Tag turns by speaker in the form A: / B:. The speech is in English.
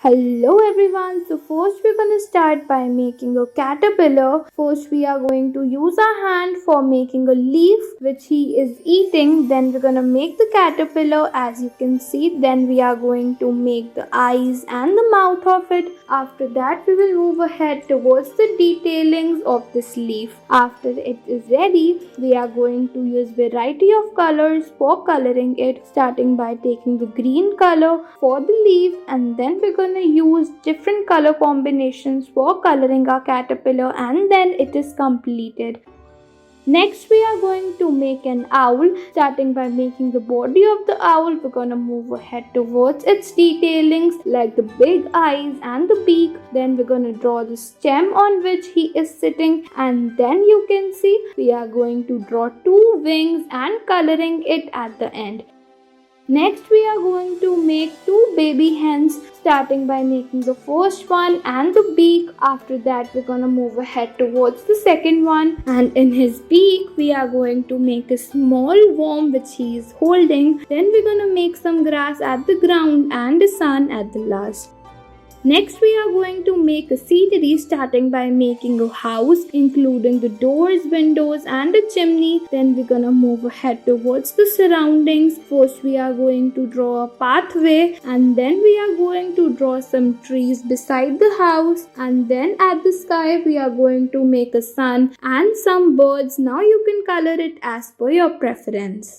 A: Hello everyone. So first we're going to start by making a caterpillar. First we are going to use our hand for making a leaf which he is eating. Then we're going to make the caterpillar as you can see. Then we are going to make the eyes and the mouth of it. After that we will move ahead towards the detailings of this leaf. After it is ready, we are going to use variety of colors for coloring it, starting by taking the green color for the leaf, and then we're going to use different color combinations for coloring our caterpillar, and then it is completed. Next we are going to make an owl. Starting by making the body of the owl, we're going to move ahead towards its detailings like the big eyes and the beak. Then we're going to draw the stem on which he is sitting, and then you can see we are going to draw two wings and coloring it at the end. Next we are going to make two baby hens, starting by making the first one and the beak. After that we're going to move ahead towards the second one, and in his beak we are going to make a small worm which he is holding. Then we're going to make some grass at the ground and the sun at the last. Next we are going to make a scenery, starting by making a house including the doors, windows and a chimney. Then we're gonna move ahead towards the surroundings. First we are going to draw a pathway, and then we are going to draw some trees beside the house, and then at the sky we are going to make a sun and some birds. Now you can color it as per your preference.